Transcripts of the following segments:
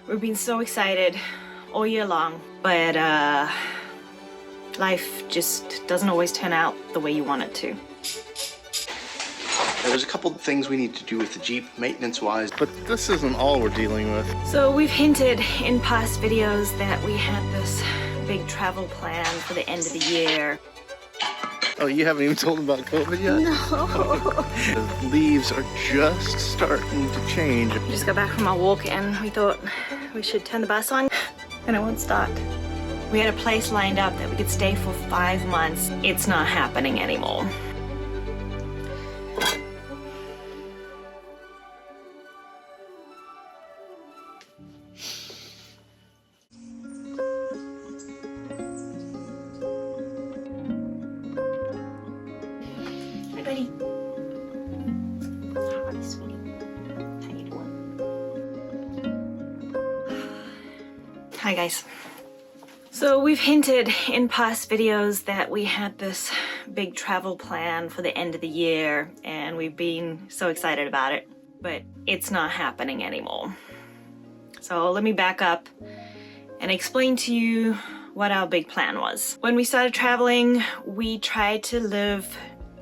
We've been so excited all year long, but life just doesn't always turn out the way you want it to. There's a couple of things we need to do with the Jeep, maintenance-wise. But this isn't all we're dealing with. So we've hinted in past videos that we had this big travel plan for the end of the year. Oh, you haven't even told them about COVID yet? No. The leaves are just starting to change. We just got back from our walk and we thought we should turn the bus on and it won't start. We had a place lined up that we could stay for 5 months. It's not happening anymore. Hi, buddy. Hi, sweetie. How you doing? Hi, guys. So we've hinted in past videos that we had this big travel plan for the end of the year and we've been so excited about it, but it's not happening anymore. So let me back up and explain to you what our big plan was. When we started traveling, we tried to live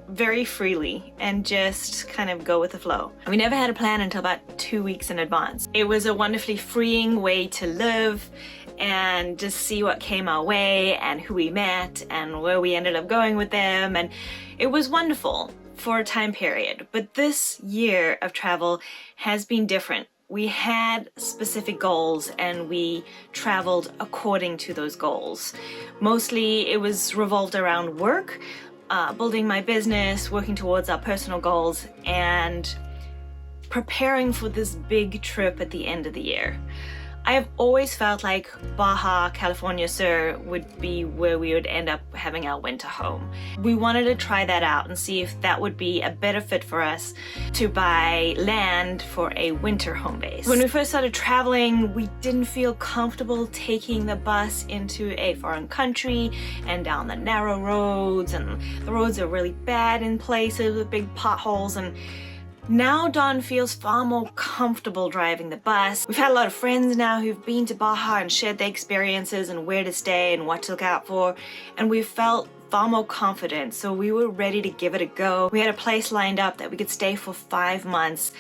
very freely and just kind of go with the flow. We never had a plan until about 2 weeks in advance. It was a wonderfully freeing way to live and just see what came our way and who we met and where we ended up going with them, and it was wonderful for a time period. But this year of travel has been different. We had specific goals and we traveled according to those goals. Mostly it was revolved around work, building my business, working towards our personal goals, and preparing for this big trip at the end of the year. I have always felt like Baja California Sur would be where we would end up having our winter home. We wanted to try that out and see if that would be a better fit for us to buy land for a winter home base. When we first started traveling, we didn't feel comfortable taking the bus into a foreign country and down the narrow roads, and the roads are really bad in places with big potholes. And now Dawn feels far more comfortable driving the bus. We've had a lot of friends now who've been to Baja and shared their experiences and where to stay and what to look out for, and we felt far more confident, so we were ready to give it a go. We had a place lined up that we could stay for 5 months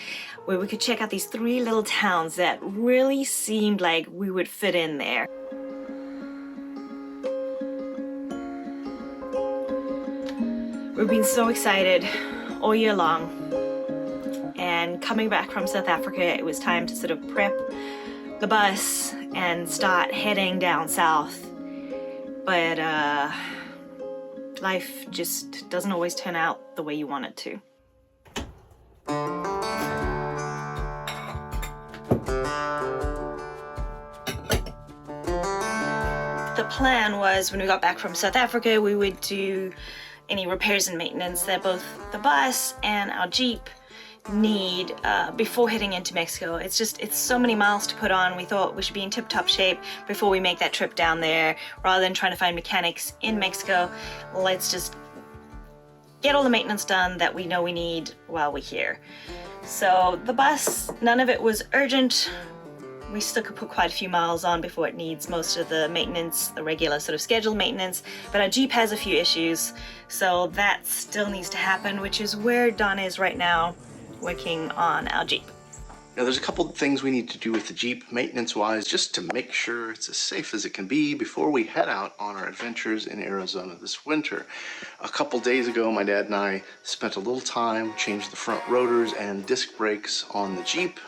where we could check out these 3 little towns that really seemed like we would fit in there. We've been so excited all year long. And coming back from South Africa, it was time to sort of prep the bus and start heading down south. But life just doesn't always turn out the way you want it to. The plan was when we got back from South Africa, we would do any repairs and maintenance that both the bus and our Jeep need before heading into Mexico. It's so many miles to put on. We thought we should be in tip-top shape before we make that trip down there. Rather than trying to find mechanics in Mexico, let's just get all the maintenance done that we know we need while we're here. So the bus, none of it was urgent. We still could put quite a few miles on before it needs most of the maintenance, the regular sort of scheduled maintenance, but our Jeep has a few issues, so that still needs to happen, which is where Dawn is right now, working on our Jeep. Now, there's a couple of things we need to do with the Jeep, maintenance-wise, just to make sure it's as safe as it can be before we head out on our adventures in Arizona this winter. A couple days ago, my dad and I spent a little time, changed the front rotors and disc brakes on the Jeep.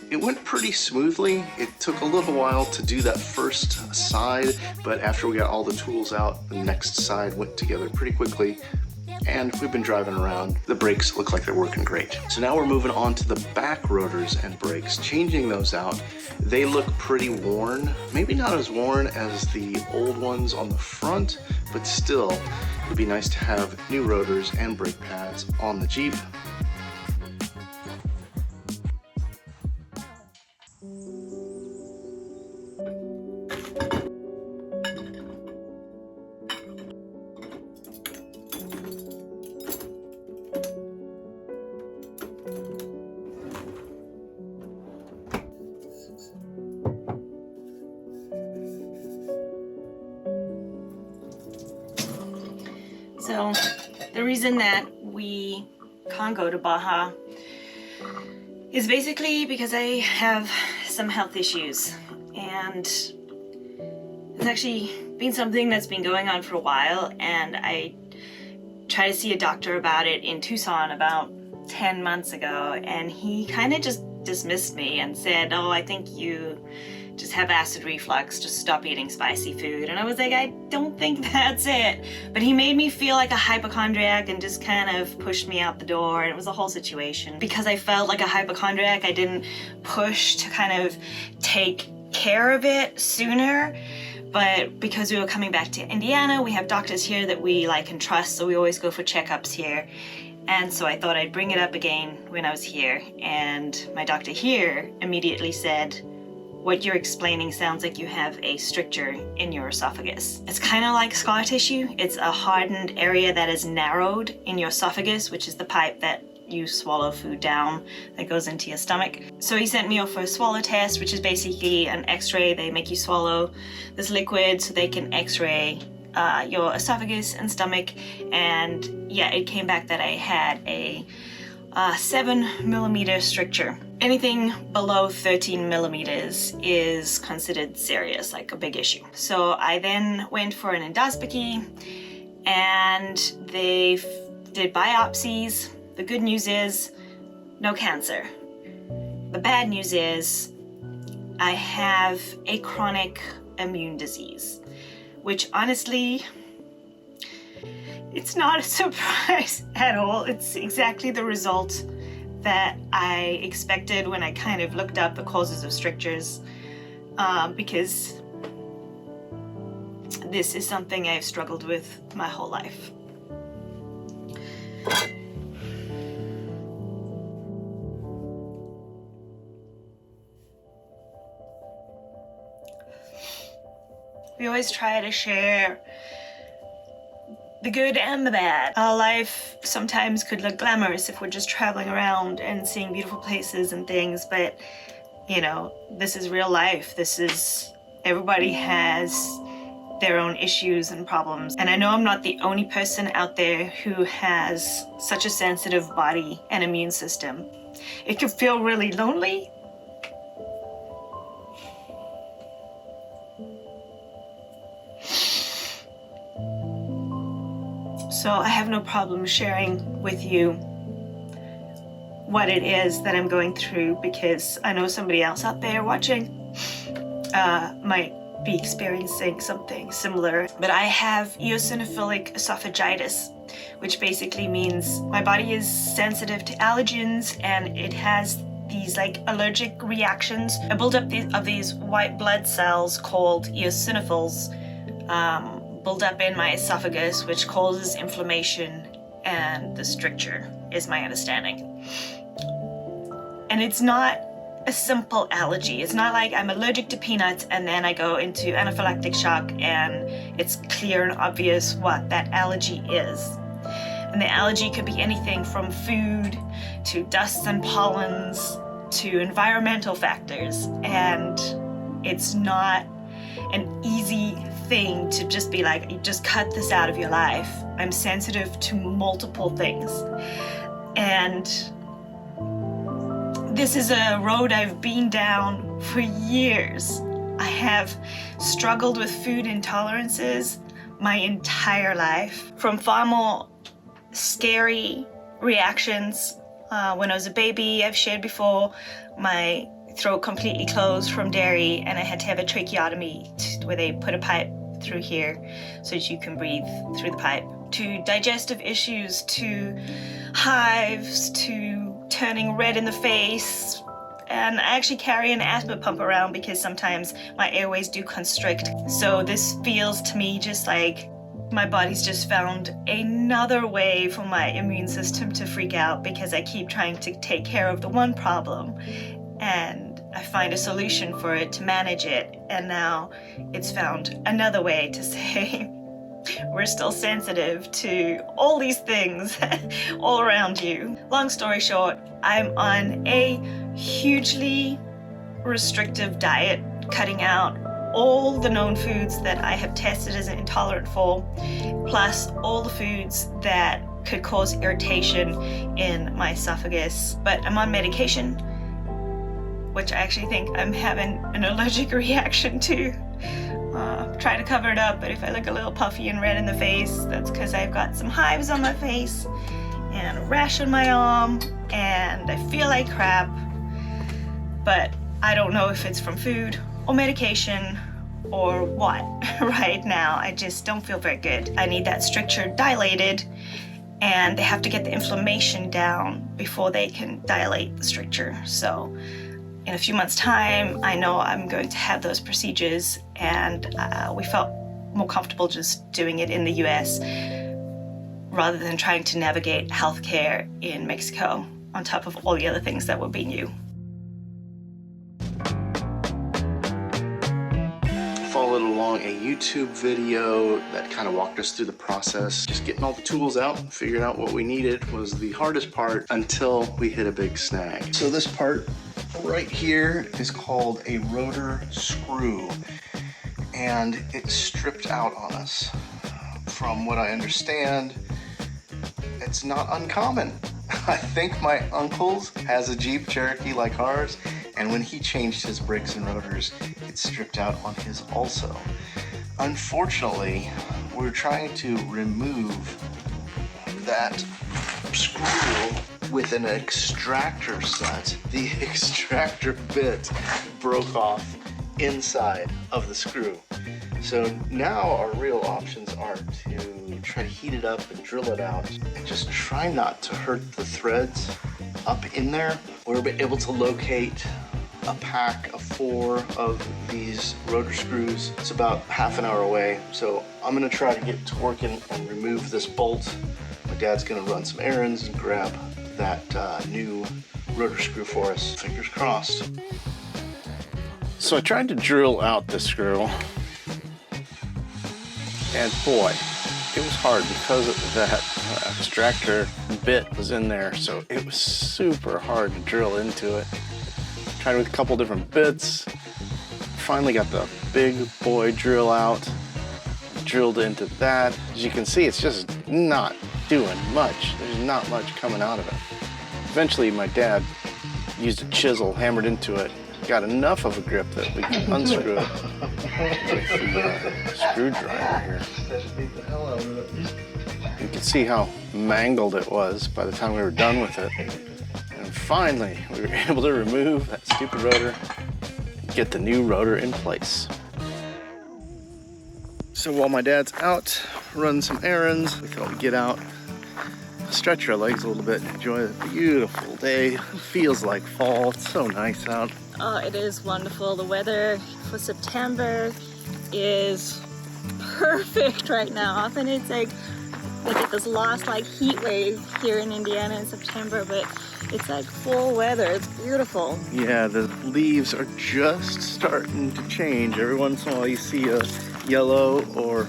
It went pretty smoothly. It took a little while to do that first side, but after we got all the tools out, the next side went together pretty quickly. And we've been driving around. The brakes look like they're working great. So now we're moving on to the back rotors and brakes, changing those out. They look pretty worn. Maybe not as worn as the old ones on the front, but still, it'd be nice to have new rotors and brake pads on the Jeep. reason that we can't go to Baja is basically because I have some health issues, and it's actually been something that's been going on for a while, and I tried to see a doctor about it in Tucson about 10 months ago, and he kind of just dismissed me and said, oh, I think you just have acid reflux, just stop eating spicy food. And I was like, I don't think that's it. But he made me feel like a hypochondriac and just kind of pushed me out the door, and it was a whole situation. Because I felt like a hypochondriac, I didn't push to kind of take care of it sooner. But because we were coming back to Indiana, we have doctors here that we like and trust, so we always go for checkups here. And so I thought I'd bring it up again when I was here, and my doctor here immediately said, what you're explaining sounds like you have a stricture in your esophagus. It's kind of like scar tissue. It's a hardened area that is narrowed in your esophagus, which is the pipe that you swallow food down that goes into your stomach. So he sent me off for a swallow test, which is basically an x-ray. They make you swallow this liquid so they can x-ray your esophagus and stomach, and yeah, it came back that I had a 7mm stricture. Anything below 13 millimeters is considered serious, like a big issue. So I then went for an endoscopy, and they did biopsies. The good news is no cancer. The bad news is I have a chronic immune disease, which honestly, it's not a surprise at all. It's exactly the result that I expected when I kind of looked up the causes of strictures, because this is something I've struggled with my whole life. We always try to share the good and the bad. Our life sometimes could look glamorous if we're just traveling around and seeing beautiful places and things, but you know, this is real life. Everybody has their own issues and problems. And I know I'm not the only person out there who has such a sensitive body and immune system. It can feel really lonely. So I have no problem sharing with you what it is that I'm going through, because I know somebody else out there watching might be experiencing something similar. But I have eosinophilic esophagitis, which basically means my body is sensitive to allergens, and it has these like allergic reactions. A buildup of these white blood cells called eosinophils build up in my esophagus, which causes inflammation and the stricture, is my understanding. And it's not a simple allergy. It's not like I'm allergic to peanuts and then I go into anaphylactic shock and it's clear and obvious what that allergy is. And the allergy could be anything from food to dusts and pollens to environmental factors. And it's not an easy thing to just be like, you just cut this out of your life. I'm sensitive to multiple things. And this is a road I've been down for years. I have struggled with food intolerances my entire life, from far more scary reactions. When I was a baby, I've shared before, my throat completely closed from dairy, and I had to have a tracheotomy where they put a pipe through here so that you can breathe through the pipe, to digestive issues, to hives, to turning red in the face. And I actually carry an asthma pump around because sometimes my airways do constrict. So this feels to me just like my body's just found another way for my immune system to freak out, because I keep trying to take care of the one problem and I find a solution for it to manage it, and now it's found another way to say we're still sensitive to all these things all around you. Long story short, I'm on a hugely restrictive diet, cutting out all the known foods that I have tested as intolerant for, plus all the foods that could cause irritation in my esophagus. But I'm on medication, which I actually think I'm having an allergic reaction to. Try to cover it up, but if I look a little puffy and red in the face, that's because I've got some hives on my face and a rash on my arm, and I feel like crap, but I don't know if it's from food or medication or what. Right now I just don't feel very good. I need that stricture dilated, and they have to get the inflammation down before they can dilate the stricture. So in a few months' time, I know I'm going to have those procedures, and we felt more comfortable just doing it in the US rather than trying to navigate healthcare in Mexico on top of all the other things that were being new. Followed along a YouTube video that kind of walked us through the process. Just getting all the tools out and figuring out what we needed was the hardest part until we hit a big snag. So this part right here is called a rotor screw, and it's stripped out on us. From what I understand, it's not uncommon. I think my uncle's has a Jeep Cherokee like ours, and when he changed his brakes and rotors, it stripped out on his also. Unfortunately, we're trying to remove that screw with an extractor set. The extractor bit broke off inside of the screw. So now our real options are to try to heat it up and drill it out and just try not to hurt the threads up in there. We're able to locate a pack of 4 of these rotor screws. It's about half an hour away. So I'm gonna try to get to working and remove this bolt. My dad's gonna run some errands and grab that new rotor screw for us. Fingers crossed. So I tried to drill out the screw, and boy, it was hard because of that extractor bit was in there, so it was super hard to drill into it. Tried with a couple different bits, finally got the big boy drill out, drilled into that. As you can see, it's just not doing much. There's not much coming out of it. Eventually my dad used a chisel, hammered into it, got enough of a grip that we can unscrew it with the screwdriver here. You can see how mangled it was by the time we were done with it. And finally, we were able to remove that stupid rotor and get the new rotor in place. So while my dad's out running some errands, we thought we'd get out, stretch our legs a little bit, and enjoy the beautiful day. It feels like fall. It's so nice out. Oh, it is wonderful. The weather for September is perfect right now. Often it's like we get this last heat wave here in Indiana in September, but it's like fall weather. It's beautiful. Yeah, the leaves are just starting to change. Every once in a while you see a yellow or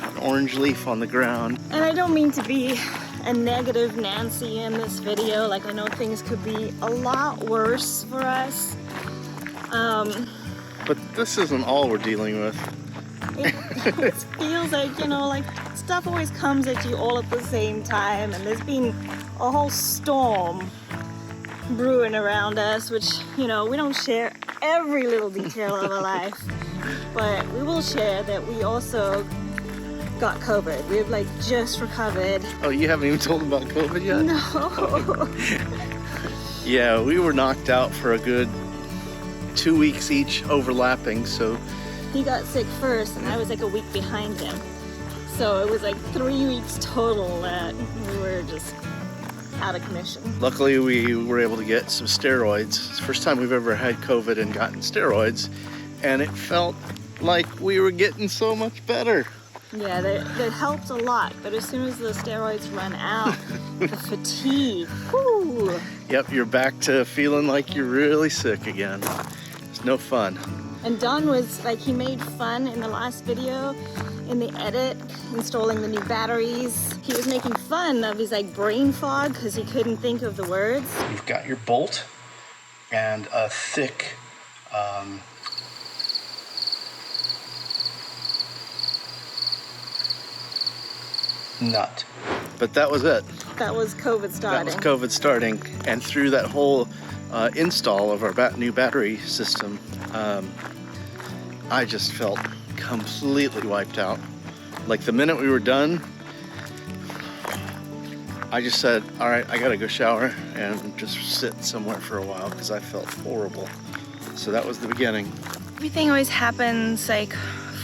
an orange leaf on the ground. And I don't mean to be a negative Nancy in this video. Like, I know things could be a lot worse for us. But this isn't all we're dealing with. It feels like, you know, like stuff always comes at you all at the same time, and there's been a whole storm brewing around us, which, you know, we don't share every little detail of our life, but we will share that we also got COVID. We've just recovered. Oh, you haven't even told them about COVID yet? No. Oh. Yeah, we were knocked out for a good 2 weeks each, overlapping, so. He got sick first, and I was a week behind him. So it was 3 weeks total that we were just out of commission. Luckily, we were able to get some steroids. It's the first time we've ever had COVID and gotten steroids, and it felt like we were getting so much better. Yeah, that helped a lot, but as soon as the steroids run out, the fatigue, whoo. Yep, you're back to feeling like you're really sick again. It's no fun. And Don was he made fun in the last video, in the edit, installing the new batteries. He was making fun of his brain fog because he couldn't think of the words. You've got your bolt and a thick nut. but that was it. That was COVID starting. That was COVID starting. And through that whole install of our new battery system, I just felt completely wiped out. Like the minute we were done, I just said, all right, I gotta go shower and just sit somewhere for a while because I felt horrible. So that was the beginning. Everything always happens like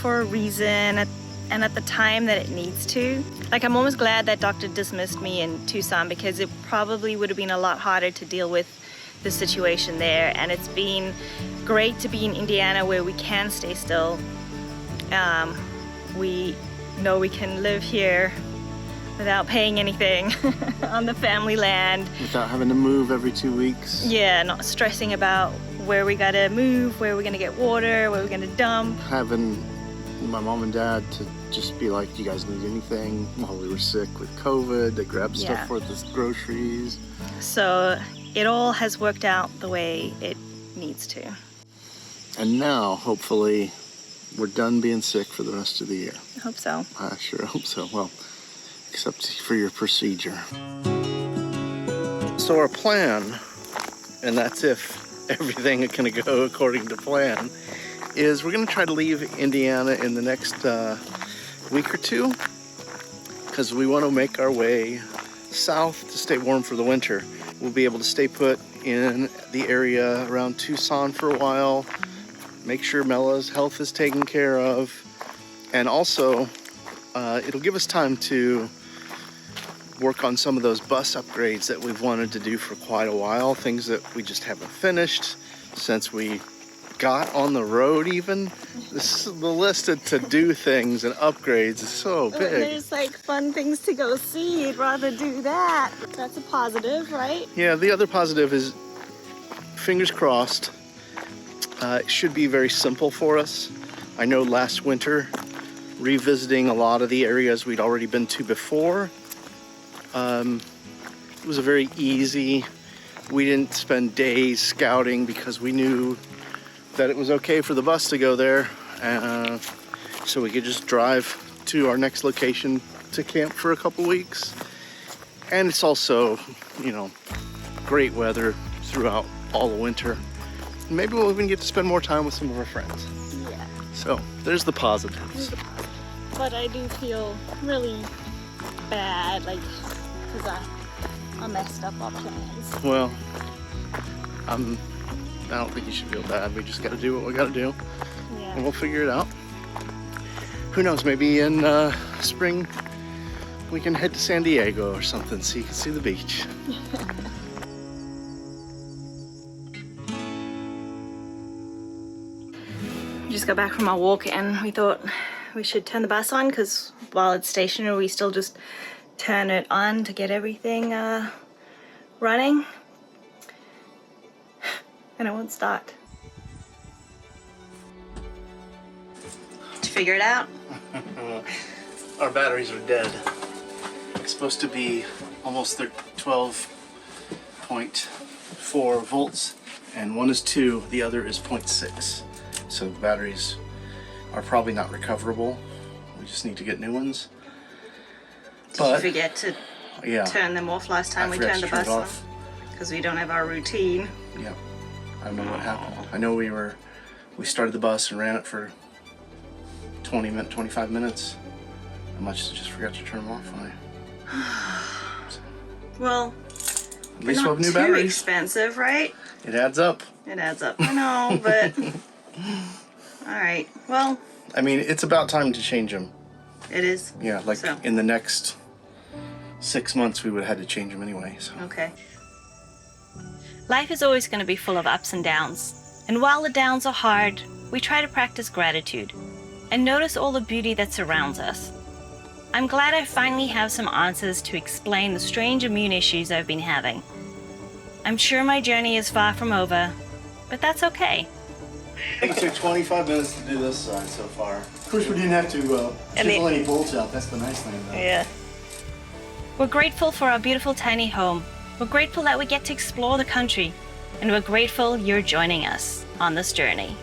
for a reason and at the time that it needs to. Like, I'm almost glad that doctor dismissed me in Tucson because it probably would have been a lot harder to deal with the situation there. And it's been great to be in Indiana where we can stay still. We know we can live here without paying anything on the family land. Without having to move every 2 weeks. Yeah, not stressing about where we gotta move, where we're gonna get water, where we're gonna dump. Having my mom and dad to just be like, do you guys need anything? While we were sick with COVID, they grabbed stuff for the groceries. So it all has worked out the way it needs to. And now, hopefully, we're done being sick for the rest of the year. I hope so. I sure hope so. Well, except for your procedure. So our plan, and that's if everything is gonna go according to plan, is we're gonna try to leave Indiana in the next week or two, because we want to make our way south to stay warm for the winter. We'll be able to stay put in the area around Tucson for a while, make sure Mella's health is taken care of, and also it'll give us time to work on some of those bus upgrades that we've wanted to do for quite a while, things that we just haven't finished since we got on the road even. The list of to-do things and upgrades is so big. There's like fun things to go see. You'd rather do that. That's a positive, right? Yeah, the other positive is, fingers crossed, it should be very simple for us. I know last winter, revisiting a lot of the areas we'd already been to before, it was a very easy, we didn't spend days scouting because we knew that it was okay for the bus to go there, so we could just drive to our next location to camp for a couple weeks. And it's also, you know, great weather throughout all the winter. Maybe we'll even get to spend more time with some of our friends. Yeah. So there's the positives. But I do feel really bad, like, because I messed up our plans. Well, I don't think you should feel bad. We just got to do what we got to do, and we'll figure it out. Who knows? Maybe in spring we can head to San Diego or something so you can see the beach. We just got back from our walk and we thought we should turn the bus on because while it's stationary, we still just turn it on to get everything running. And it won't start. Did you figure it out? Our batteries are dead. It's supposed to be almost 12.4 volts, and one is 2, the other is 0.6. So the batteries are probably not recoverable. We just need to get new ones. Did you forget to turn them off last time we turned the bus on? Because we don't have our routine. Yeah. I don't know what happened. I know we started the bus and ran it for 25 minutes. I must have just forgot to turn them off when Well, at least we'll have new too batteries. Expensive, right? It adds up. It adds up. I know, but all right. Well, I mean, it's about time to change them. it is. Yeah, like in the next 6 months, we would have had to change them anyway. So. Okay. Life is always going to be full of ups and downs. And while the downs are hard, we try to practice gratitude and notice all the beauty that surrounds us. I'm glad I finally have some answers to explain the strange immune issues I've been having. I'm sure my journey is far from over, but that's okay. It took 25 minutes to do this side so far. Of course, we didn't have to chisel any bolts out. That's the nice thing about it. Yeah. We're grateful for our beautiful tiny home. We're grateful that we get to explore the country. And we're grateful you're joining us on this journey.